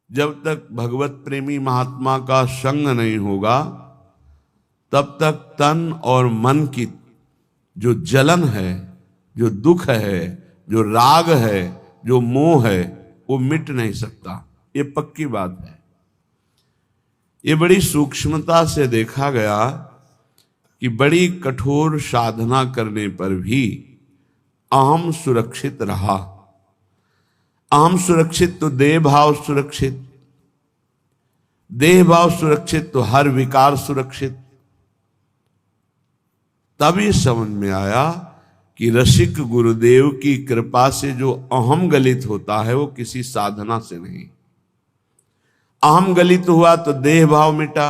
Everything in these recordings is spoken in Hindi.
जब तक भगवत प्रेमी महात्मा का संग नहीं होगा तब तक तन और मन की जो जलन है, जो दुख है, जो राग है, जो मोह है, वो मिट नहीं सकता। ये पक्की बात है। ये बड़ी सूक्ष्मता से देखा गया कि बड़ी कठोर साधना करने पर भी अहम सुरक्षित रहा। अहम सुरक्षित तो देह भाव सुरक्षित, देह भाव सुरक्षित तो हर विकार सुरक्षित। तभी समझ में आया कि रसिक गुरुदेव की कृपा से जो अहम गलित होता है वो किसी साधना से नहीं। अहम गलित हुआ तो देह भाव मिटा,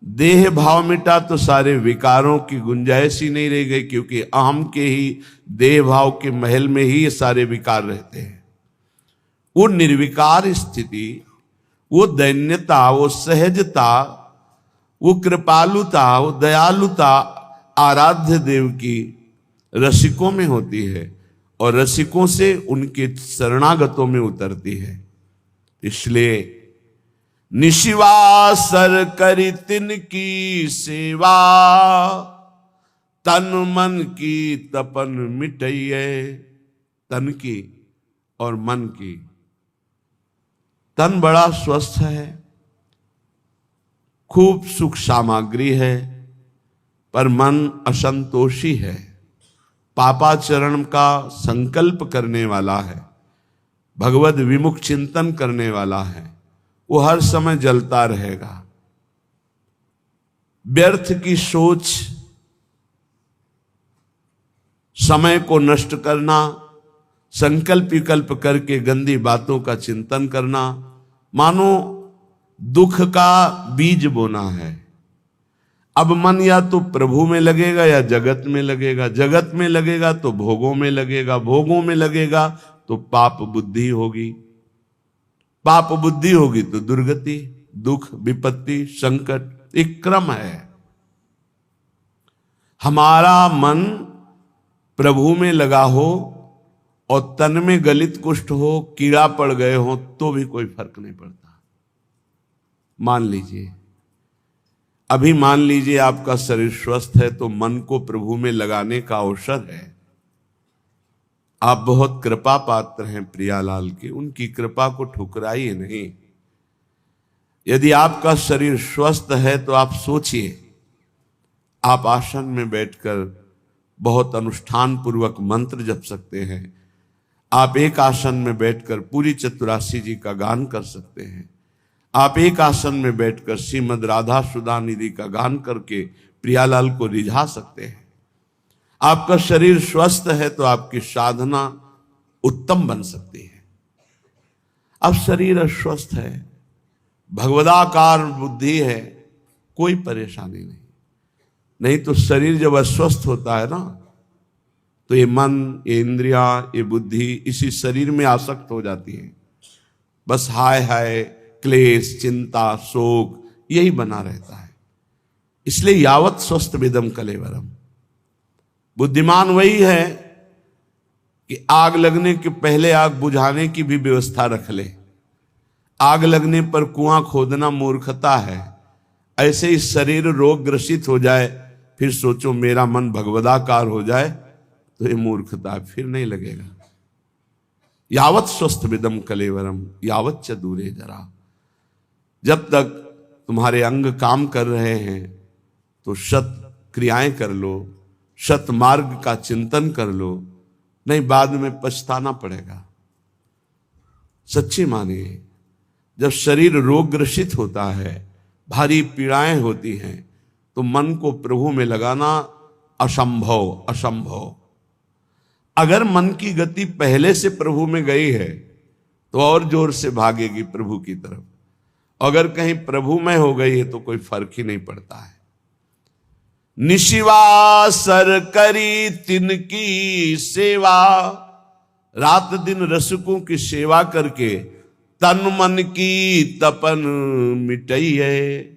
देह भाव मिटा तो सारे विकारों की गुंजाइश ही नहीं रह गई, क्योंकि अहम के ही देह भाव के महल में ही ये सारे विकार रहते हैं। वो निर्विकार स्थिति, वो दैन्यता, वो सहजता, वो कृपालुता, वो दयालुता आराध्य देव की रसिकों में होती है और रसिकों से उनके शरणागतों में उतरती है। इसलिए निशिवासर करी तिन की सेवा, तन मन की तपन मिटइये। तन की और मन की। तन बड़ा स्वस्थ है, खूब सुख सामग्री है, पर मन असंतोषी है, पापाचरण का संकल्प करने वाला है, भगवद विमुख चिंतन करने वाला है। वो हर समय जलता रहेगा। व्यर्थ की सोच, समय को नष्ट करना, संकल्प विकल्प करके गंदी बातों का चिंतन करना, मानो दुख का बीज बोना है। अब मन या तो प्रभु में लगेगा या जगत में लगेगा, जगत में लगेगा तो भोगों में लगेगा, भोगों में लगेगा तो पाप बुद्धि होगी, पाप बुद्धि होगी तो दुर्गति, दुख, विपत्ति, संकट। एक क्रम है। हमारा मन प्रभु में लगा हो और तन में गलित कुष्ठ हो, कीड़ा पड़ गए हो, तो भी कोई फर्क नहीं पड़ता। मान लीजिए, अभी मान लीजिए आपका शरीर स्वस्थ है तो मन को प्रभु में लगाने का अवसर है। आप बहुत कृपा पात्र हैं प्रियालाल के, उनकी कृपा को ठुकराइए नहीं। यदि आपका शरीर स्वस्थ है तो आप सोचिए, आप आसन में बैठकर बहुत अनुष्ठान पूर्वक मंत्र जप सकते हैं। आप एक आसन में बैठकर पूरी चतुरासी जी का गान कर सकते हैं। आप एक आसन में बैठकर श्रीमद राधा सुधा निधि का गान करके प्रियालाल को रिझा सकते हैं। आपका शरीर स्वस्थ है तो आपकी साधना उत्तम बन सकती है। अब शरीर अस्वस्थ है, भगवदाकार बुद्धि है, कोई परेशानी नहीं। नहीं तो शरीर जब अस्वस्थ होता है ना, तो ये मन, ये इंद्रियां, ये बुद्धि इसी शरीर में आसक्त हो जाती है। बस हाय हाय, क्लेश, चिंता, शोक यही बना रहता है। इसलिए यावत स्वस्थ विदम कलेवरम। बुद्धिमान वही है कि आग लगने के पहले आग बुझाने की भी व्यवस्था रख ले। आग लगने पर कुआं खोदना मूर्खता है। ऐसे ही शरीर रोग ग्रसित हो जाए, फिर सोचो मेरा मन भगवदाकार हो जाए, तो ये मूर्खता, फिर नहीं लगेगा। यावत स्वस्थ विदम कलेवरम यावत च दूरे जरा। जब तक तुम्हारे अंग काम कर रहे हैं तो सत क्रियाएं कर लो, सत मार्ग का चिंतन कर लो, नहीं बाद में पछताना पड़ेगा। सच्ची मानिए, जब शरीर रोग ग्रसित होता है, भारी पीड़ाएं होती हैं, तो मन को प्रभु में लगाना असंभव, असंभव। अगर मन की गति पहले से प्रभु में गई है तो और जोर से भागेगी प्रभु की तरफ। अगर कहीं प्रभु में हो गई है तो कोई फर्क ही नहीं पड़ता है। निशिवासर करी तिनकी सेवा, रात दिन रसिकों की सेवा करके तन मन की तपन मिटई है।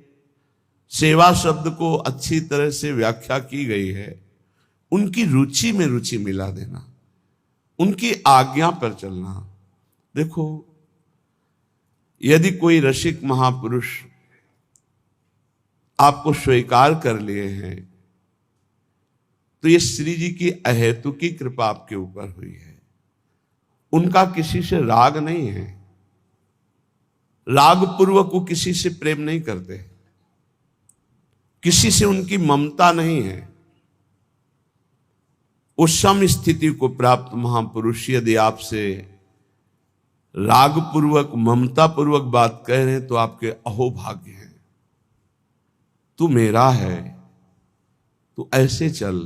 सेवा शब्द को अच्छी तरह से व्याख्या की गई है, उनकी रुचि में रुचि मिला देना, उनकी आज्ञा पर चलना। देखो, यदि कोई रसिक महापुरुष आपको स्वीकार कर लिए हैं तो ये श्री जी की अहेतुकी कृपा आपके ऊपर हुई है। उनका किसी से राग नहीं है, राग पूर्वक वो किसी से प्रेम नहीं करते, किसी से उनकी ममता नहीं है। उस सम स्थिति को प्राप्त महापुरुष यदि आपसे राग पूर्वक ममता पूर्वक बात कह रहे हैं तो आपके अहोभाग्य हैं। तू मेरा है, तू ऐसे चल,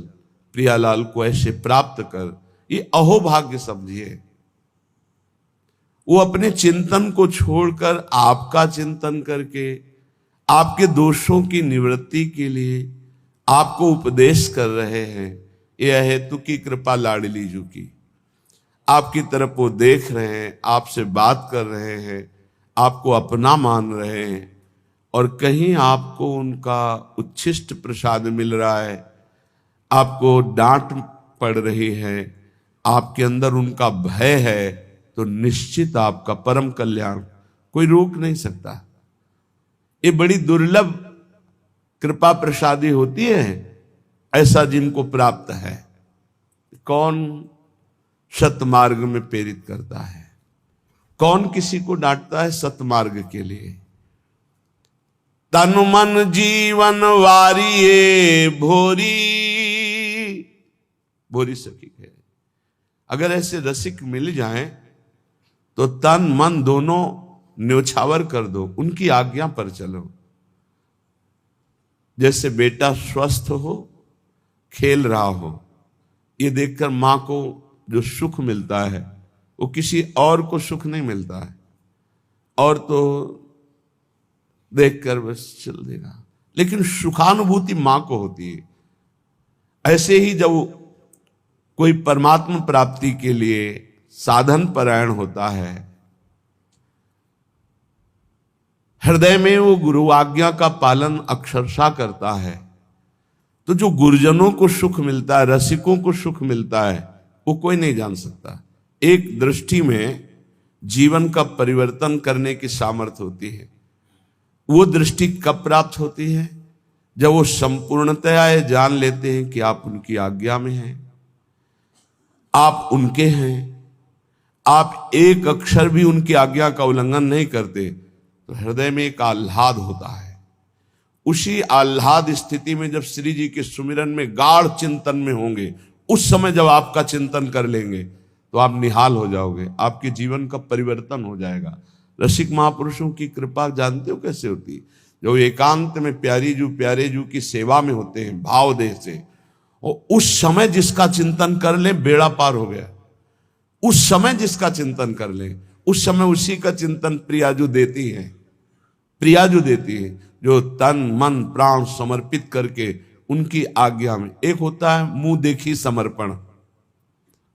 प्रियालाल को ऐसे प्राप्त कर, ये अहोभाग्य समझिए। वो अपने चिंतन को छोड़कर आपका चिंतन करके आपके दोषों की निवृत्ति के लिए आपको उपदेश कर रहे हैं। यह हेतु की कृपा लाडली जू की, आपकी तरफ वो देख रहे हैं, आपसे बात कर रहे हैं, आपको अपना मान रहे हैं, और कहीं आपको उनका उच्छिष्ट प्रसाद मिल रहा है, आपको डांट पड़ रही है, आपके अंदर उनका भय है, तो निश्चित आपका परम कल्याण कोई रोक नहीं सकता। ये बड़ी दुर्लभ कृपा प्रसादी होती है, ऐसा जिनको प्राप्त है। कौन सतमार्ग में प्रेरित करता है, कौन किसी को डांटता है सतमार्ग के लिए। तन मन जीवन वारिये भोरी, भोरी सखी है। अगर ऐसे रसिक मिल जाएं तो तन मन दोनों न्योछावर कर दो, उनकी आज्ञा पर चलो। जैसे बेटा स्वस्थ हो, खेल रहा हो, ये देखकर मां को जो सुख मिलता है वो किसी और को सुख नहीं मिलता है, और तो देखकर बस चल देगा, लेकिन सुखानुभूति मां को होती है। ऐसे ही जब कोई परमात्मा प्राप्ति के लिए साधन परायण होता है, हृदय में वो गुरु आज्ञा का पालन अक्षरशः करता है, तो जो गुरुजनों को सुख मिलता है, रसिकों को सुख मिलता है, वो कोई नहीं जान सकता। एक दृष्टि में जीवन का परिवर्तन करने की सामर्थ्य होती है। वो दृष्टि कब प्राप्त होती है? जब वो संपूर्णतया ये जान लेते हैं कि आप उनकी आज्ञा में हैं, आप उनके हैं, आप एक अक्षर भी उनकी आज्ञा का उल्लंघन नहीं करते, तो हृदय में एक आह्लाद होता है। उसी आह्लाद स्थिति में जब श्री जी के सुमिरन में गाढ़ चिंतन में होंगे, उस समय जब आपका चिंतन कर लेंगे तो आप निहाल हो जाओगे, आपके जीवन का परिवर्तन हो जाएगा। रसिक महापुरुषों की कृपा जानते हो कैसे होती? जो एकांत में प्यारे जू की सेवा में होते हैं भाव देह से, और उस समय जिसका चिंतन कर ले बेड़ा पार हो गया। उस समय जिसका चिंतन कर ले, उस समय उसी का चिंतन प्रियाजू देती है, प्रियाजू देती है, जो तन मन प्राण समर्पित करके उनकी आज्ञा में। एक होता है मुंह देखी समर्पण,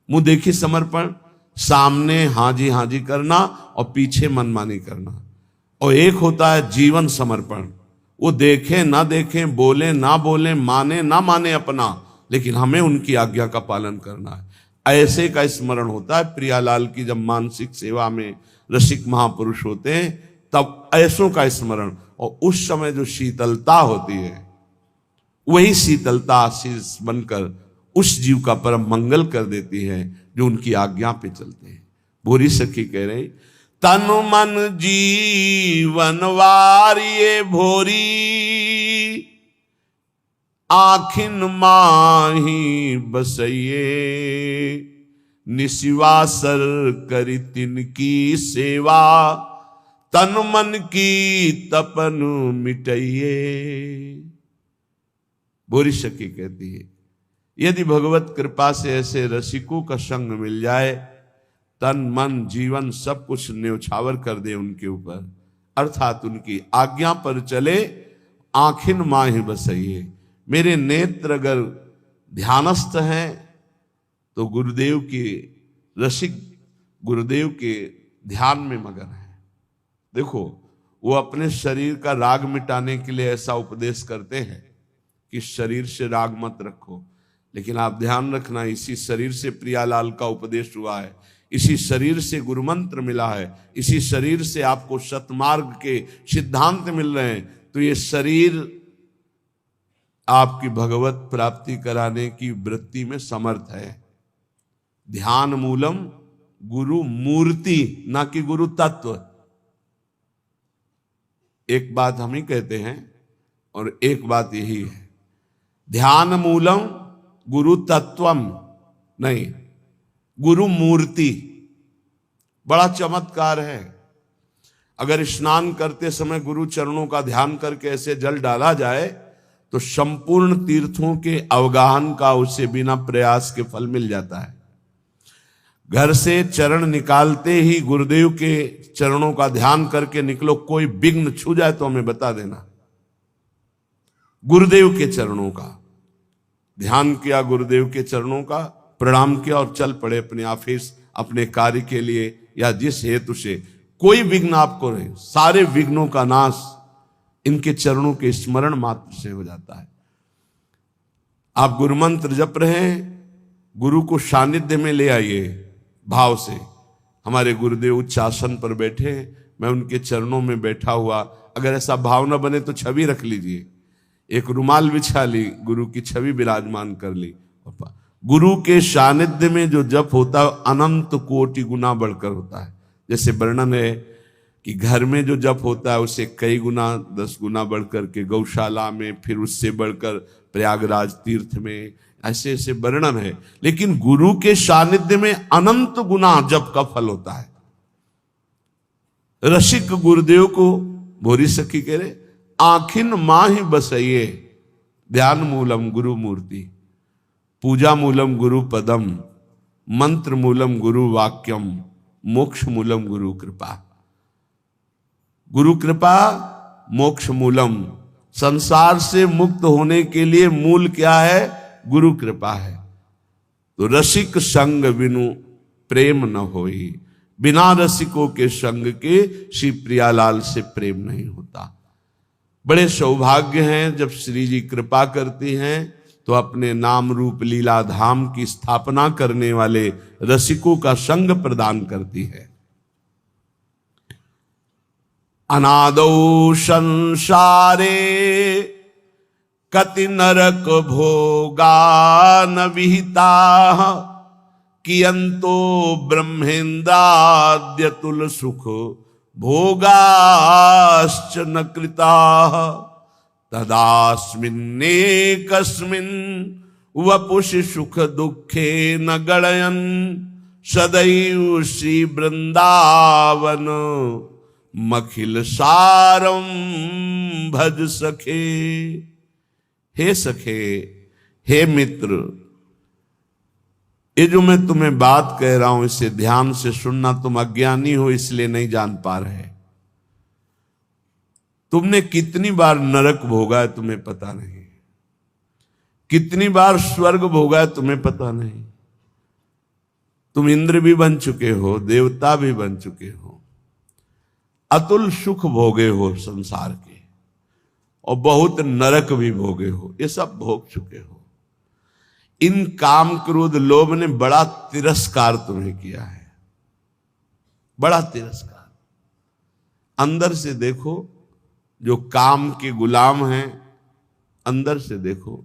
मुंह देखी समर्पण, सामने हाँ जी करना और पीछे मनमानी करना। और एक होता है जीवन समर्पण, वो देखें ना देखें, बोले ना बोले, माने ना माने अपना, लेकिन हमें उनकी आज्ञा का पालन करना है। ऐसे का स्मरण होता है प्रियालाल की। जब मानसिक सेवा में रसिक महापुरुष होते हैं तब ऐसों का स्मरण, और उस समय जो शीतलता होती है, वही शीतलता आशीष बनकर उस जीव का परम मंगल कर देती है जो उनकी आज्ञा पे चलते हैं। भूरी सखी कह रही, तन मन जीवन वारिये भोरी, आखिन माही बसइये, निशिवासर करी तिनकी सेवा, तन मन की तपन मिटइये। भूरी सखी कहती है, यदि भगवत कृपा से ऐसे रसिकों का संग मिल जाए, तन मन जीवन सब कुछ न्योछावर कर दे उनके ऊपर, अर्थात उनकी आज्ञा पर चले, आखिन माही बसइये। मेरे नेत्र अगर ध्यानस्थ हैं तो गुरुदेव की, रसिक गुरुदेव के ध्यान में मगन है। देखो, वो अपने शरीर का राग मिटाने के लिए ऐसा उपदेश करते हैं कि शरीर से राग मत रखो, लेकिन आप ध्यान रखना, इसी शरीर से प्रियालाल का उपदेश हुआ है। इसी शरीर से गुरु मंत्र मिला है, इसी शरीर से आपको सतमार्ग के सिद्धांत मिल रहे हैं, तो ये शरीर आपकी भगवत प्राप्ति कराने की वृत्ति में समर्थ है। ध्यान मूलम गुरु मूर्ति, ना कि गुरु तत्व। एक बात हम ही कहते हैं और एक बात यही है, ध्यान मूलम गुरु तत्वम नहीं, गुरु मूर्ति। बड़ा चमत्कार है। अगर स्नान करते समय गुरु चरणों का ध्यान करके ऐसे जल डाला जाए तो संपूर्ण तीर्थों के अवगाहन का उसे बिना प्रयास के फल मिल जाता है। घर से चरण निकालते ही गुरुदेव के चरणों का ध्यान करके निकलो, कोई विघ्न छू जाए तो हमें बता देना। गुरुदेव के चरणों का ध्यान किया, गुरुदेव के चरणों का प्रणाम किया और चल पड़े अपने ऑफिस, अपने कार्य के लिए या जिस हेतु से। कोई विघ्न आपको रहे, सारे विघ्नों का नाश इनके चरणों के स्मरण मात्र से हो जाता है। आप गुरु मंत्र जप रहे हैं, गुरु को सानिध्य में ले आइए भाव से। हमारे गुरुदेव उच्च आसन पर बैठे हैं, मैं उनके चरणों में बैठा हुआ, अगर ऐसा भाव न बने तो छवि रख लीजिए, एक रुमाल बिछा ली, गुरु की छवि विराजमान कर ली। गुरु के सानिध्य में जो जप होता है अनंत कोटि गुना बढ़कर होता है। जैसे वर्णन है कि घर में जो जप होता है उसे कई गुना 10 गुना बढ़कर के गौशाला में, फिर उससे बढ़कर प्रयागराज तीर्थ में, ऐसे ऐसे वर्णन है। लेकिन गुरु के सानिध्य में अनंत गुना जप का फल होता है। रसिक गुरुदेव को भोरी सखी कह रहे, आखिन माही बसइये, ध्यान मूलम गुरु मूर्ति, पूजा मूलम गुरु पदम, मंत्र मूलम गुरु वाक्यम, मोक्ष मूलम गुरु कृपा। गुरु कृपा मोक्ष मूलम। संसार से मुक्त होने के लिए मूल क्या है? गुरु कृपा है। तो रसिक संग बिनु प्रेम न होई, बिना रसिकों के संग के श्री प्रियालाल से प्रेम नहीं होता। बड़े सौभाग्य हैं जब श्री जी कृपा करती हैं तो अपने नाम रूप लीला धाम की स्थापना करने वाले रसिकों का संग प्रदान करती है। अनादौ संसारे कति नरक भोगा न विहिता, कियंतो ब्रह्मेन्द्राद्य तुल सुख भोगाश्च न कृता, तदास्मिन्नेकस्मिन् वपुषि सुख दुखे न गणयन्, सदैव श्री वृंदावन मखिल सारम भज सखे। हे सखे, हे मित्र, ये जो मैं तुम्हें बात कह रहा हूं इसे ध्यान से सुनना। तुम अज्ञानी हो इसलिए नहीं जान पा रहे। तुमने कितनी बार नरक भोगा है तुम्हें पता नहीं, कितनी बार स्वर्ग भोगा है तुम्हें पता नहीं। तुम इंद्र भी बन चुके हो, देवता भी बन चुके हो, अतुल सुख भोगे हो संसार के, और बहुत नरक भी भोगे हो। ये सब भोग चुके हो। इन काम क्रोध लोभ ने बड़ा तिरस्कार तुम्हें किया है, बड़ा तिरस्कार। अंदर से देखो, जो काम के गुलाम हैं, अंदर से देखो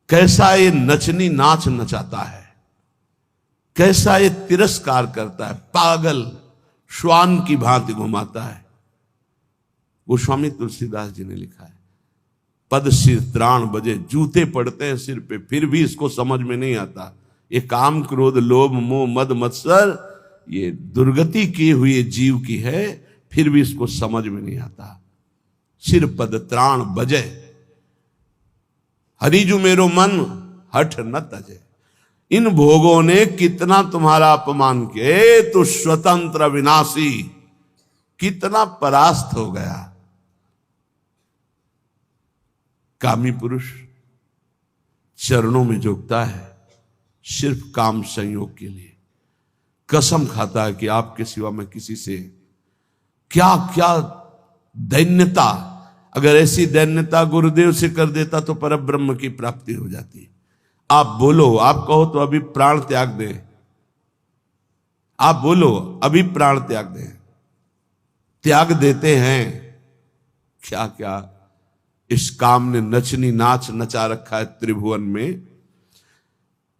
कैसा ये नचनी नाच नचाता है, कैसा ये तिरस्कार करता है, पागल श्वान की भांति घुमाता है। गोस्वामी तुलसीदास जी ने लिखा है, पद सिर त्राण बजे, जूते पड़ते हैं सिर पे, फिर भी इसको समझ में नहीं आता। ये काम क्रोध लोभ मोह मद मत्सर ये दुर्गति की हुई जीव की है, फिर भी इसको समझ में नहीं आता। सिर पद त्राण बजे, हरिजु मेरो मन हठ न तजे। इन भोगों ने कितना तुम्हारा अपमान किया, तो स्वतंत्र विनाशी कितना परास्त हो गया। कामी पुरुष चरणों में झुकता है सिर्फ काम संयोग के लिए, कसम खाता है कि आपके सिवा मैं किसी से क्या क्या दैन्यता, अगर ऐसी दैन्यता गुरुदेव से कर देता तो परब्रह्म की प्राप्ति हो जाती। आप बोलो, आप कहो तो अभी प्राण त्याग दे, आप बोलो अभी प्राण त्याग दें, त्याग देते हैं। क्या क्या इस काम ने नचनी नाच नचा रखा है त्रिभुवन में।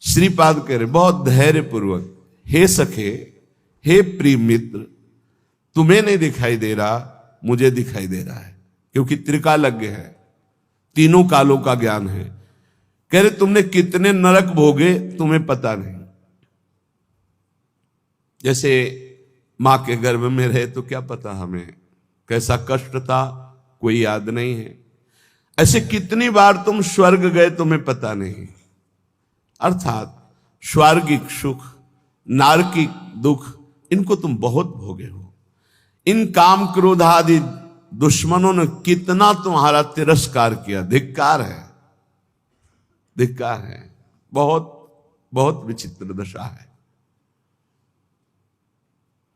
श्रीपाद कह रहे बहुत धैर्य पूर्वक, हे सखे, हे प्रिय मित्र, तुम्हें नहीं दिखाई दे रहा, मुझे दिखाई दे रहा है, क्योंकि त्रिकालज्ञ है, तीनों कालों का ज्ञान है। कह रहे तुमने कितने नरक भोगे तुम्हें पता नहीं। जैसे मां के गर्भ में रहे तो क्या पता हमें कैसा कष्ट था, कोई याद नहीं है। ऐसे कितनी बार तुम स्वर्ग गए तुम्हें पता नहीं। अर्थात स्वर्गिक सुख, नारकिक दुख, इनको तुम बहुत भोगे हो। इन काम क्रोध आदि दुश्मनों ने कितना तुम्हारा तिरस्कार किया। धिक्कार है, धिक्कार है। बहुत बहुत विचित्र दशा है।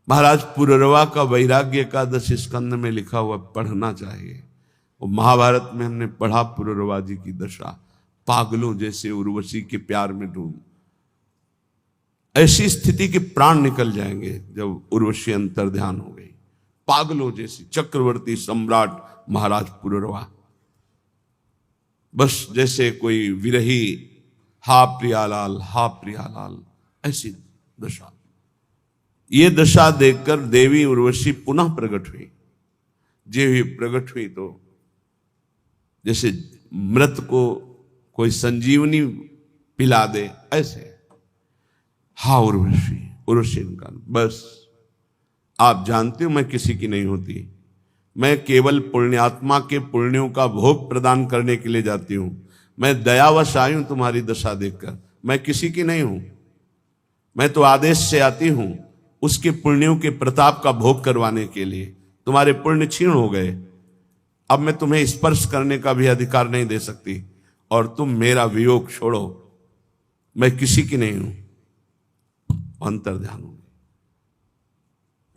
महाराज पुररवा का वैराग्य एकादश स्कंद में लिखा हुआ पढ़ना चाहिए। और महाभारत में हमने पढ़ा पुररवा जी की दशा, पागलों जैसे उर्वशी के प्यार में डूब। ऐसी स्थिति के प्राण निकल जाएंगे जब उर्वशी अंतर ध्यान हो गई। पागलों जैसी चक्रवर्ती सम्राट महाराज पुररवा, बस जैसे कोई विरही, हा प्रियालाल, हा प्रियालाल, ऐसी दशा। ये दशा देखकर देवी उर्वशी पुनः प्रकट हुई। जे भी प्रकट हुई तो जैसे मृत को कोई संजीवनी पिला दे, ऐसे हा उर्वशी, उर्वशी का बस। आप जानते हो मैं किसी की नहीं होती, मैं केवल पुण्यात्मा के पुण्यों का भोग प्रदान करने के लिए जाती हूं। मैं दयावश आई हूं तुम्हारी दशा देखकर, मैं किसी की नहीं हूं। मैं तो आदेश से आती हूं उसके पुण्यों के प्रताप का भोग करवाने के लिए। तुम्हारे पुण्य क्षीण हो गए, अब मैं तुम्हें स्पर्श करने का भी अधिकार नहीं दे सकती, और तुम मेरा वियोग छोड़ो, मैं किसी की नहीं हूं। अंतर ध्यान हो।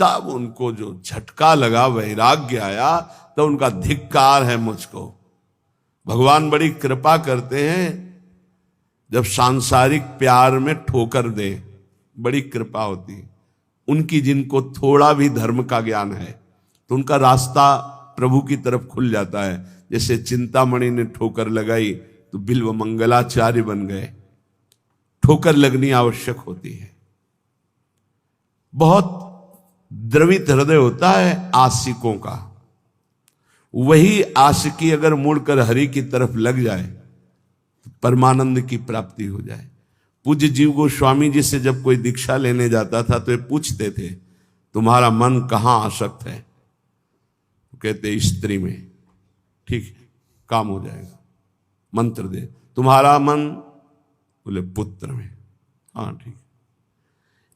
तब उनको जो झटका लगा, वैराग्य आया, तो उनका धिक्कार है मुझको। भगवान बड़ी कृपा करते हैं जब सांसारिक प्यार में ठोकर दे, बड़ी कृपा होती है उनकी। जिनको थोड़ा भी धर्म का ज्ञान है तो उनका रास्ता प्रभु की तरफ खुल जाता है। जैसे चिंतामणि ने ठोकर लगाई तो बिल्व मंगलाचार्य बन गए। ठोकर लगनी आवश्यक होती है। बहुत द्रवित हृदय होता है आशिकों का। वही आशिकी अगर मुड़कर हरि की तरफ लग जाए तो परमानंद की प्राप्ति हो जाए। पूज्य जीव गोस्वामी जी से जब कोई दीक्षा लेने जाता था तो ये पूछते थे, तुम्हारा मन कहाँ आसक्त है? तो कहते स्त्री में। ठीक है, काम हो जाएगा। मंत्र दे, तुम्हारा मन? बोले पुत्र में। हाँ ठीक।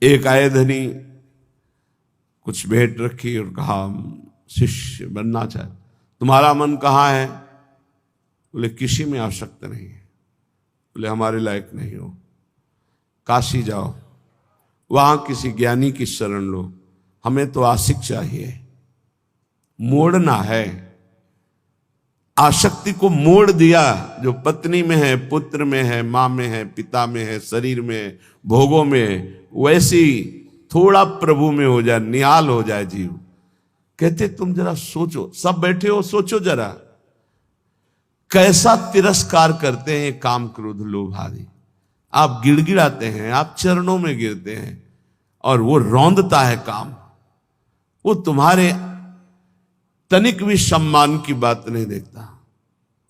एक आए धनी, कुछ भेंट रखी और कहा शिष्य बनना चाहे, तुम्हारा मन कहाँ है? बोले किसी में आसक्त नहीं है। बोले हमारे लायक नहीं हो, काशी जाओ, वहां किसी ज्ञानी की शरण लो, हमें तो आशिक चाहिए। मोड़ना है, आसक्ति को मोड़ दिया। जो पत्नी में है, पुत्र में है, मां में है, पिता में है, शरीर में, भोगों में, वैसी थोड़ा प्रभु में हो जाए, निहाल हो जाए जीव। कहते तुम जरा सोचो, सब बैठे हो, सोचो जरा कैसा तिरस्कार करते हैं काम क्रोध लोभ आदि। आप गिड़गिड़ाते हैं, आप चरणों में गिरते हैं, और वो रौंदता है काम। वो तुम्हारे तनिक भी सम्मान की बात नहीं देखता।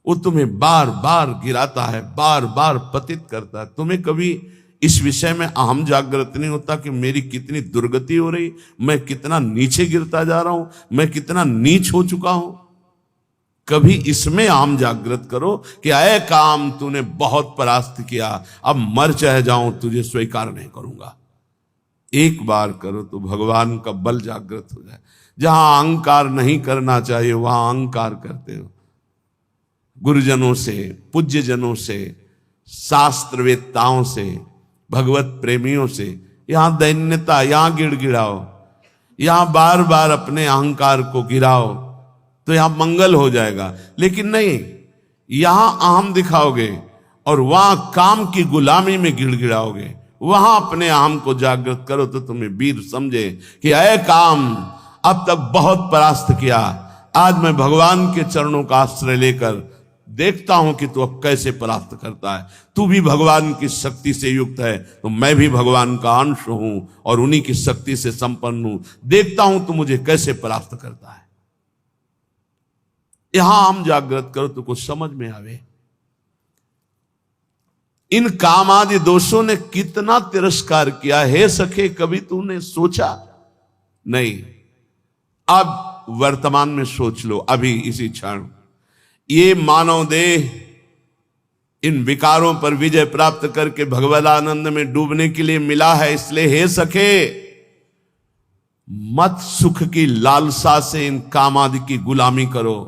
वो तुम्हें बार बार गिराता है, बार बार पतित करता है। तुम्हें कभी इस विषय में अहम जागृत नहीं होता कि मेरी कितनी दुर्गति हो रही, मैं कितना नीचे गिरता जा रहा हूं, मैं कितना नीच हो चुका हूं। कभी इसमें आम जागृत करो कि अय काम तूने बहुत परास्त किया, अब मर चाहे जाऊं तुझे स्वीकार नहीं करूंगा। एक बार करो तो भगवान का बल जागृत हो जाए। जहां अहंकार नहीं करना चाहिए वहां अहंकार करते हो। गुरुजनों से, पूज्य जनों से, शास्त्रवेत्ताओं से, भगवत प्रेमियों से यहां दैन्यता, यहां गिड़गिड़ाओ, यहां बार बार अपने अहंकार को गिराओ तो यहां मंगल हो जाएगा। लेकिन नहीं, यहां अहम दिखाओगे और वहां काम की गुलामी में गिड़गिड़ाओगे, वहां अपने आम को जागृत करो तो तुम्हें वीर समझे कि अय काम, अब तक बहुत परास्त किया, आज मैं भगवान के चरणों का आश्रय लेकर देखता हूं कि तू अब कैसे परास्त करता है। तू भी भगवान की शक्ति से युक्त है, तो मैं भी भगवान का अंश हूं और उन्हीं की शक्ति से संपन्न हूं। देखता हूं तू मुझे कैसे परास्त करता है। यहां हम जागृत करो तो कुछ समझ में आवे। इन काम आदि दोषों ने कितना तिरस्कार किया है सखे, कभी तूने सोचा नहीं। अब वर्तमान में सोच लो, अभी इसी क्षण ये मानव देह इन विकारों पर विजय प्राप्त करके भगवत आनंद में डूबने के लिए मिला है। इसलिए हे सखे, मत सुख की लालसा से इन काम आदि की गुलामी करो।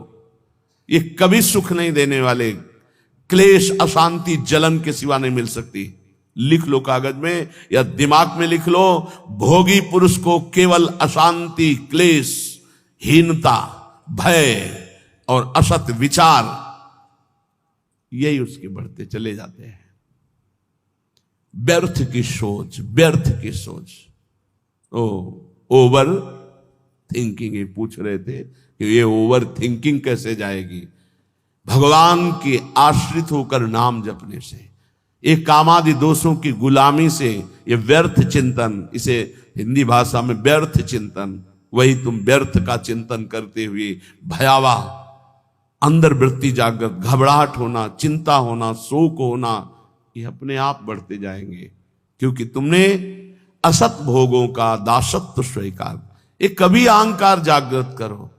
ये कभी सुख नहीं देने वाले, क्लेश, अशांति, जलन के सिवा नहीं मिल सकती। लिख लो कागज में या दिमाग में लिख लो, भोगी पुरुष को केवल अशांति, क्लेश, हीनता, भय और असत विचार, यही उसके बढ़ते चले जाते हैं। व्यर्थ की सोच, व्यर्थ की सोच। ओवर थिंकिंग, ये पूछ रहे थे कि ये ओवर थिंकिंग कैसे जाएगी। भगवान के आश्रित होकर नाम जपने से, ये कामादि दोषों की गुलामी से, ये व्यर्थ चिंतन, इसे हिंदी भाषा में व्यर्थ चिंतन, वही तुम व्यर्थ का चिंतन करते हुए भयावह अंदर वृत्ति जागृत, घबराहट होना, चिंता होना, शोक होना, ये अपने आप बढ़ते जाएंगे, क्योंकि तुमने असत भोगों का दासत्व स्वीकार। ये कभी अहंकार जागृत करो।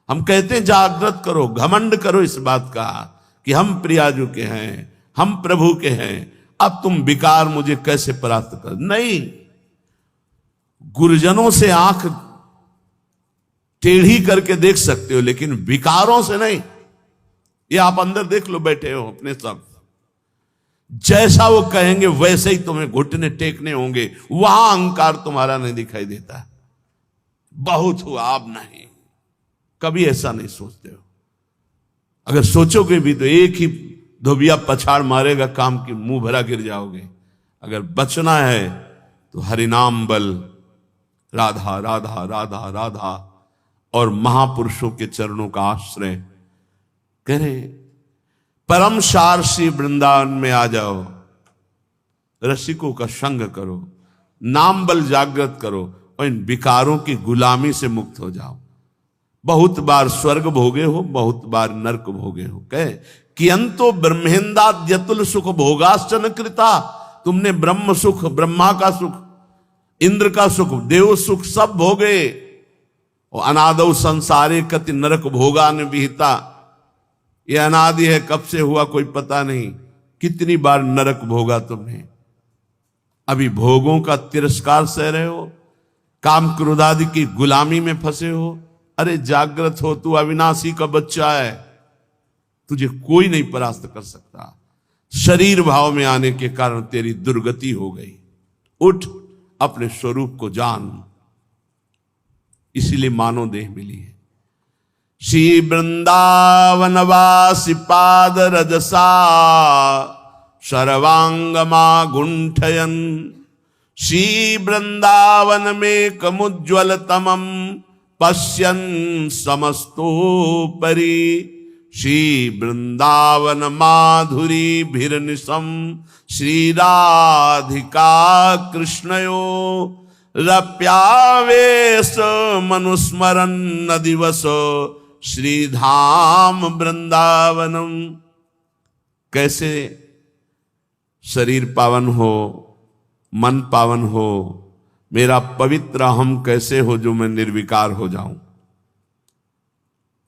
हम कहते हैं जागृत करो, घमंड करो इस बात का कि हम प्रियाजू के हैं, हम प्रभु के हैं, अब तुम विकार मुझे कैसे परास्त कर। नहीं, गुरुजनों से आंख टेढ़ी करके देख सकते हो, लेकिन विकारों से नहीं। ये आप अंदर देख लो, बैठे हो अपने सब, जैसा वो कहेंगे वैसे ही तुम्हें घुटने टेकने होंगे। वहां अहंकार तुम्हारा नहीं दिखाई देता। बहुत हुआ, अब नहीं। कभी ऐसा नहीं सोचते हो। अगर सोचोगे भी तो एक ही धोबिया पछाड़ मारेगा, काम की मुंह भरा गिर जाओगे। अगर बचना है तो हरिनाम बल, राधा राधा राधा राधा और महापुरुषों के चरणों का आश्रय करें। परम सार श्री वृंदावन में आ जाओ, रसिकों का संग करो, नाम बल जागृत करो और इन विकारों की गुलामी से मुक्त हो जाओ। बहुत बार स्वर्ग भोगे हो, बहुत बार नरक भोगे हो। कहे कि अंतो ब्रह्मेंदाद्यतुल सुख भोगाश्चन कृता। तुमने ब्रह्म सुख, ब्रह्मा का सुख, इंद्र का सुख, देव सुख सब भोगे। और अनादौ संसारे कति नरक भोगान विहिता। ये अनादि है, कब से हुआ कोई पता नहीं। कितनी बार नरक भोगा तुमने। अभी भोगों का तिरस्कार सह रहे हो, काम क्रोध आदि की गुलामी में फंसे हो। अरे जागृत हो, तू अविनाशी का बच्चा है, तुझे कोई नहीं परास्त कर सकता। शरीर भाव में आने के कारण तेरी दुर्गति हो गई। उठ, अपने स्वरूप को जान। इसीलिए मानव देह मिली है। श्री वृंदावनवासी पाद रजसा सर्वांगमा गुंठयन। श्री वृंदावन में कमुज्ज्वल तमम पश्यन समस्तोपरि। श्री वृंदावन माधुरी भिरनिशम श्री राधिका कृष्णयो रप्यावेश मनुस्मरन दिवस श्रीधाम वृंदावनम। कैसे शरीर पावन हो, मन पावन हो, मेरा पवित्र हम कैसे हो जो मैं निर्विकार हो जाऊं।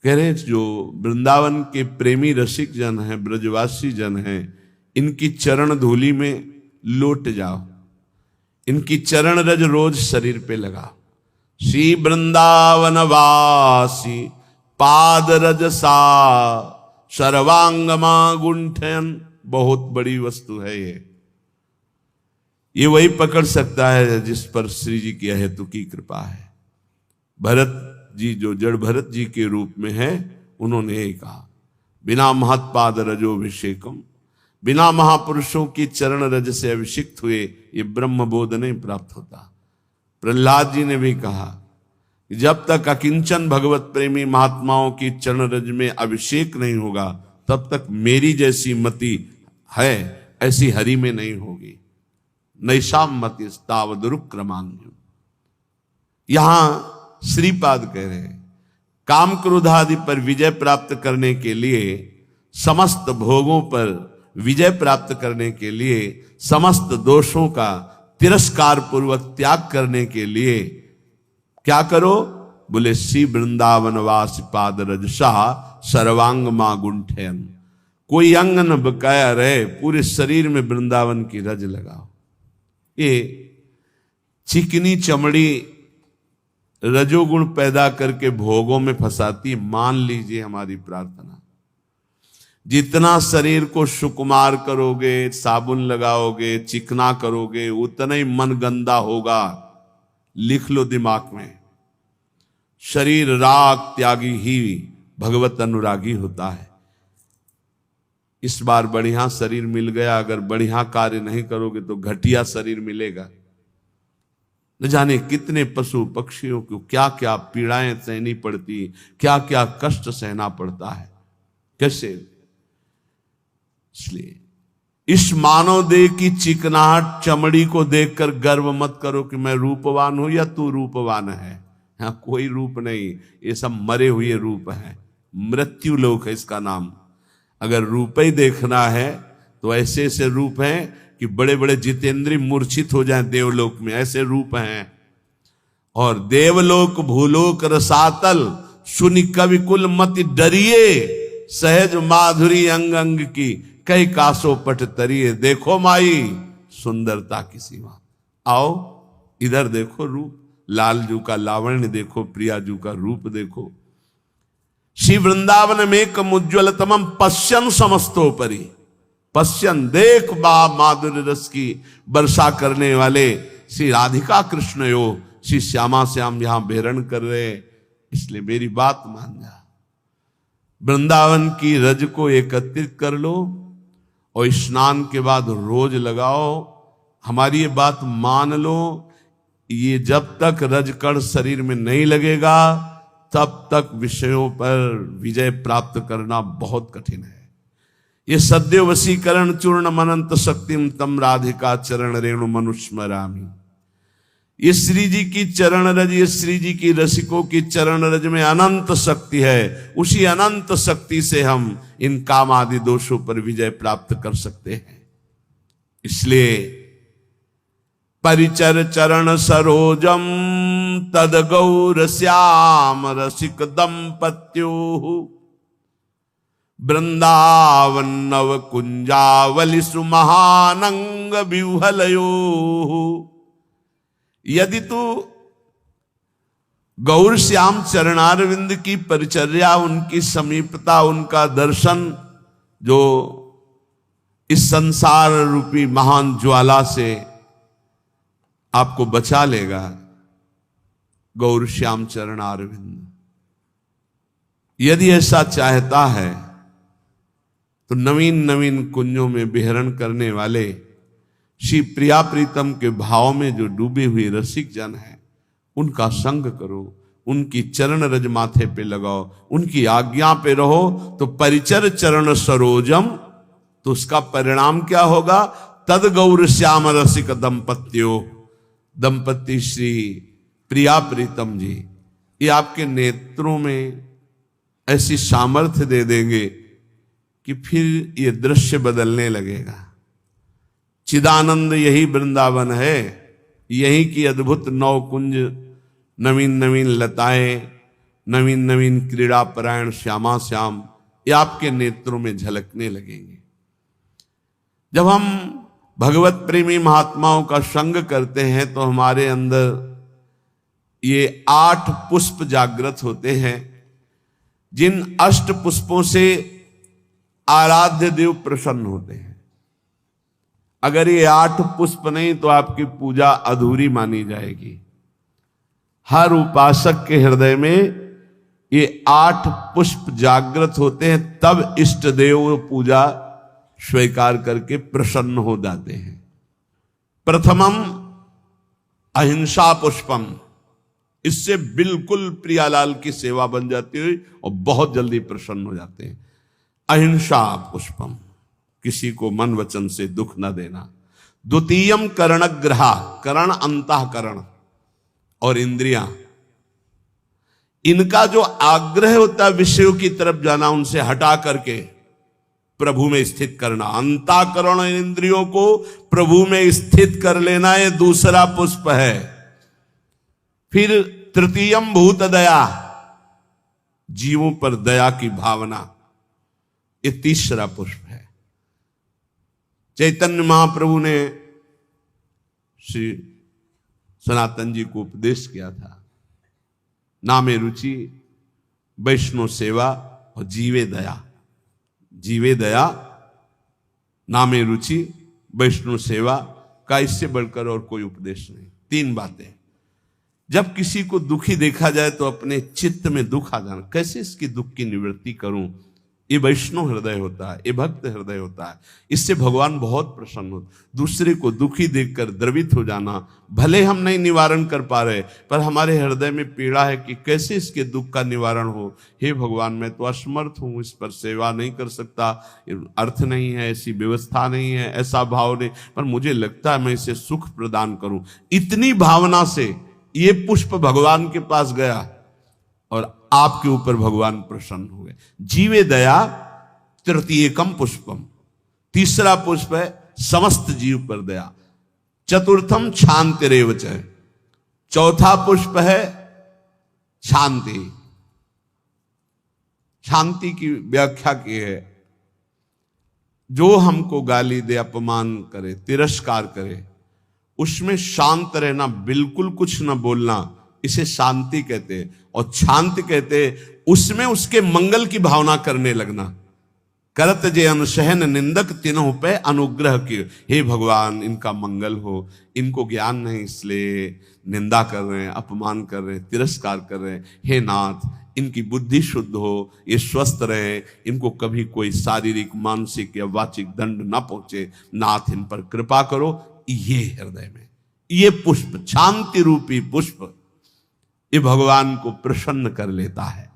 कह रहे जो वृंदावन के प्रेमी रसिक जन हैं, ब्रजवासी जन हैं, इनकी चरण धूलि में लौट जाओ। इनकी चरण रज रोज शरीर पे लगा। श्री वृंदावन वासी पाद रजसा सर्वांगमा गुंठन। बहुत बड़ी वस्तु है ये वही पकड़ सकता है जिस पर श्री जी की अहेतुकी कृपा है। भरत जी जो जड़ भरत जी के रूप में है, उन्होंने यही कहा, बिना महत्पाद रजोभिषेकम, बिना महापुरुषों की चरण रज से अभिषिक्त हुए ये ब्रह्म बोध नहीं प्राप्त होता। प्रहलाद जी ने भी कहा कि जब तक अकिंचन भगवत प्रेमी महात्माओं की चरण रज में अभिषेक नहीं होगा तब तक मेरी जैसी मति है ऐसी हरि में नहीं होगी। नैषाम मति तावदुरुक्रमांग। यहां श्रीपाद कह रहे हैं काम क्रोध आदि पर विजय प्राप्त करने के लिए, समस्त भोगों पर विजय प्राप्त करने के लिए, समस्त दोषों का तिरस्कार पूर्वक त्याग करने के लिए क्या करो? बोले श्री वृंदावन वास पाद रजसा सर्वांग मां गुंठन। कोई अंग न बकाया रहे, पूरे शरीर में वृंदावन की रज लगाओ। ये चिकनी चमड़ी रजोगुण पैदा करके भोगों में फंसाती। मान लीजिए हमारी प्रार्थना, जितना शरीर को सुकुमार करोगे, साबुन लगाओगे, चिकना करोगे, उतना ही मन गंदा होगा। लिख लो दिमाग में, शरीर राग त्यागी ही भगवत अनुरागी होता है। इस बार बढ़िया शरीर मिल गया, अगर बढ़िया कार्य नहीं करोगे तो घटिया शरीर मिलेगा। न जाने कितने पशु पक्षियों को क्या क्या पीड़ाएं सहनी पड़ती, क्या क्या कष्ट सहना पड़ता है, कैसे। इसलिए इस मानव देह की चिकनाहट चमड़ी को देखकर गर्व मत करो कि मैं रूपवान हूं या तू रूपवान है। यहां कोई रूप नहीं, ये सब मरे हुए रूप हैं। मृत्यु लोक है इसका नाम। अगर रूप ही देखना है तो ऐसे ऐसे रूप हैं कि बड़े बड़े जितेंद्री मूर्छित हो जाएं देवलोक में, ऐसे रूप हैं। और देवलोक भूलोक रसातल सुनि कवि कुल मति डरिए, सहज माधुरी अंग अंग की कई कासो पट तरिए। देखो माई सुंदरता की सीमा। आओ इधर देखो रूप, लालजू का लावण्य देखो, प्रियाजू का रूप देखो। श्री वृंदावन में कम उज्ज्वल तमम पश्यन समस्तोपरि। पश्यन देख बा माधुर्य रस की वर्षा करने वाले श्री राधिका कृष्ण यो श्री श्यामा श्याम यहां बेहरण कर रहे। इसलिए मेरी बात मान जा, वृंदावन की रज को एकत्रित कर लो और स्नान के बाद रोज लगाओ। हमारी ये बात मान लो, ये जब तक रजकण शरीर में नहीं लगेगा तब तक विषयों पर विजय प्राप्त करना बहुत कठिन है। ये सद्य वशीकरण चूर्ण मनंत शक्तिम तम राधिका चरण रेणु मनुस्मरामी। ये श्री जी की चरण रज, ये श्री जी की रसिकों की चरण रज में अनंत शक्ति है। उसी अनंत शक्ति से हम इन काम आदि दोषों पर विजय प्राप्त कर सकते हैं। इसलिए परिचर चरण सरोजम तद गौर श्याम रसिक दंपत्यो वृंदावन नव कुंजावली सुमहानंग विह्वलयो। यदि तू गौर श्याम चरणारविंद की परिचर्या, उनकी समीपता, उनका दर्शन जो इस संसार रूपी महान ज्वाला से आपको बचा लेगा, गौर श्याम चरणारविंद, यदि ऐसा चाहता है तो नवीन नवीन कुंजों में विहरण करने वाले श्री प्रिया प्रीतम के भाव में जो डूबे हुए रसिक जन हैं उनका संग करो, उनकी चरण रज माथे पे लगाओ, उनकी आज्ञा पे रहो। तो परिचर चरण सरोजम, तो उसका परिणाम क्या होगा? तद गौर श्याम रसिक दंपत्यो, दंपति श्री प्रिया प्रीतम जी, ये आपके नेत्रों में ऐसी सामर्थ्य दे देंगे कि फिर ये दृश्य बदलने लगेगा। चिदानंद यही वृंदावन है, यही की अद्भुत नौ कुंज, नवीन नवीन लताएं, नवीन नवीन क्रीड़ा परायण श्यामा श्याम, ये आपके नेत्रों में झलकने लगेंगे। जब हम भगवत प्रेमी महात्माओं का संग करते हैं तो हमारे अंदर ये 8 पुष्प जागृत होते हैं, जिन 8 पुष्पों से आराध्य देव प्रसन्न होते हैं। अगर ये 8 पुष्प नहीं तो आपकी पूजा अधूरी मानी जाएगी। हर उपासक के हृदय में ये 8 पुष्प जागृत होते हैं, तब इष्ट देव पूजा स्वीकार करके प्रसन्न हो जाते हैं। प्रथमम अहिंसा पुष्पम, इससे बिल्कुल प्रियालाल की सेवा बन जाती है और बहुत जल्दी प्रसन्न हो जाते हैं। अहिंसा पुष्पम, किसी को मन वचन से दुख न देना। द्वितीयम करणग्रहा, करण अंतःकरण और इंद्रियां, इनका जो आग्रह होता है विषयों की तरफ जाना, उनसे हटा करके प्रभु में स्थित करना। अंतःकरण और इंद्रियों को प्रभु में स्थित कर लेना, ये दूसरा पुष्प है। फिर तृतीयम भूत दया, जीवों पर दया की भावना, ये तीसरा पुष्प है। चैतन्य महाप्रभु ने श्री सनातन जी को उपदेश किया था, नामे रुचि, वैष्णव सेवा और जीवे दया। जीवे दया, नामे रुचि, वैष्णव सेवा का इससे बढ़कर और कोई उपदेश नहीं। तीन बातें। जब किसी को दुखी देखा जाए तो अपने चित्त में दुख आ जाना, कैसे इसकी दुख की निवृत्ति करूं, ये वैष्णव हृदय होता है, ये भक्त हृदय होता है। इससे भगवान बहुत प्रसन्न होते। दूसरे को दुखी देखकर द्रवित हो जाना, भले हम नहीं निवारण कर पा रहे, पर हमारे हृदय में पीड़ा है कि कैसे इसके दुख का निवारण हो। हे भगवान, मैं तो असमर्थ हूं, इस पर सेवा नहीं कर सकता, अर्थ नहीं है, ऐसी व्यवस्था नहीं है, ऐसा भाव नहीं, पर मुझे लगता है मैं इसे सुख प्रदान करूं। इतनी भावना से ये पुष्प भगवान के पास गया और आपके ऊपर भगवान प्रसन्न हुए। जीवे दया तृतीयकम पुष्पम, तीसरा पुष्प है समस्त जीव पर दया। चतुर्थम शांतिरेवच, चौथा पुष्प है शांति। शांति की व्याख्या की है, जो हमको गाली दे, अपमान करे, तिरस्कार करे, उसमें शांत रहना, बिल्कुल कुछ न बोलना, इसे शांति कहते हैं। और शांति कहते उसमें उसके मंगल की भावना करने लगना। करत जे अनुसहन निंदक तिन्हों पे अनुग्रह की, हे भगवान इनका मंगल हो, इनको ज्ञान नहीं इसलिए निंदा कर रहे हैं, अपमान कर रहे हैं, तिरस्कार कर रहे हैं। हे नाथ इनकी बुद्धि शुद्ध हो, ये स्वस्थ रहे, इनको कभी कोई शारीरिक मानसिक या वाचिक दंड ना पहुंचे, नाथ इन पर कृपा करो। ये हृदय में ये पुष्प, शांति रूपी पुष्प, ये भगवान को प्रसन्न कर लेता है।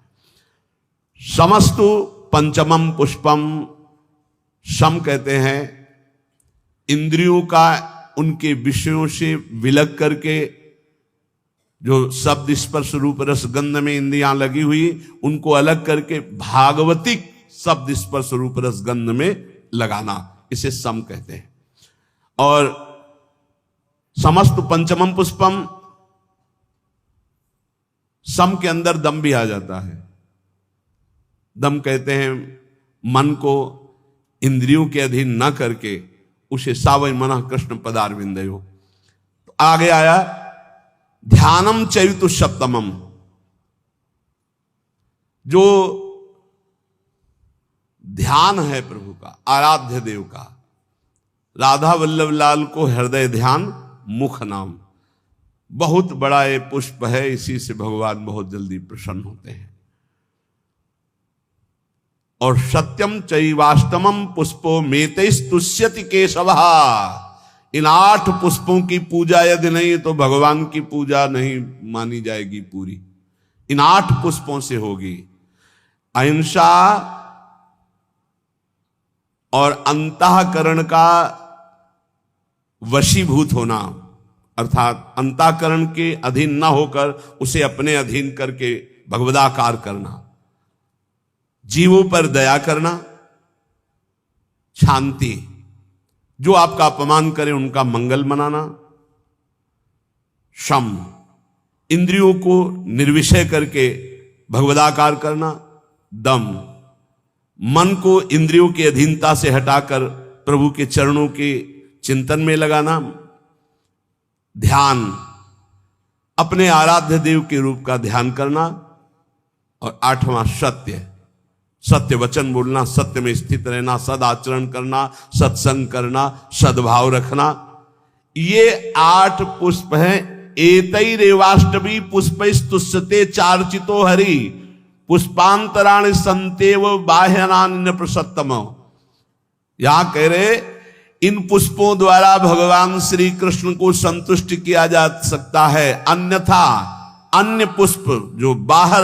समस्तु पंचमम पुष्पम, सम कहते हैं इंद्रियों का उनके विषयों से विलग करके, जो शब्द स्पर्श रूप रस गंध में इंद्रियां लगी हुई, उनको अलग करके भागवतिक शब्द स्पर्श रूप रस गंध में लगाना, इसे सम कहते हैं। और समस्त पंचमम पुष्पम, सम के अंदर दम भी आ जाता है। दम कहते हैं मन को इंद्रियों के अधीन न करके उसे सावय मना कृष्ण पदारविंदयो। तो आगे आया ध्यानम चैतु सप्तमम, जो ध्यान है प्रभु का, आराध्य देव का। राधा वल्लभ लाल को हृदय ध्यान मुख नाम, बहुत बड़ा ये पुष्प है, इसी से भगवान बहुत जल्दी प्रसन्न होते हैं। और सत्यम चैवाष्टमम पुष्पो मेतैस्तुष्यति केशवः, इन 8 पुष्पों की पूजा यदि नहीं तो भगवान की पूजा नहीं मानी जाएगी पूरी। इन 8 पुष्पों से होगी। अहिंसा और अंतःकरण का वशीभूत होना, अर्थात अंतःकरण के अधीन न होकर उसे अपने अधीन करके भगवदाकार करना, जीवों पर दया करना, शांति, जो आपका अपमान करे उनका मंगल मनाना, शम, इंद्रियों को निर्विषय करके भगवदाकार करना, दम, मन को इंद्रियों की अधीनता से हटाकर प्रभु के चरणों के चिंतन में लगाना, ध्यान, अपने आराध्य देव के रूप का ध्यान करना, और 8वां सत्य, सत्य वचन बोलना, सत्य में स्थित रहना, सदाचरण करना, सत्संग करना, सद्भाव रखना। ये 8 पुष्प हैं। एतैरेवाष्टमी पुष्पैस्तुष्यते चार्चितो हरि, पुष्पांतराणि संतेव बाह्यनानि न प्रसत्तम। यहां कह रहे इन पुष्पों द्वारा भगवान श्री कृष्ण को संतुष्ट किया जा सकता है, अन्यथा अन्य पुष्प जो बाहर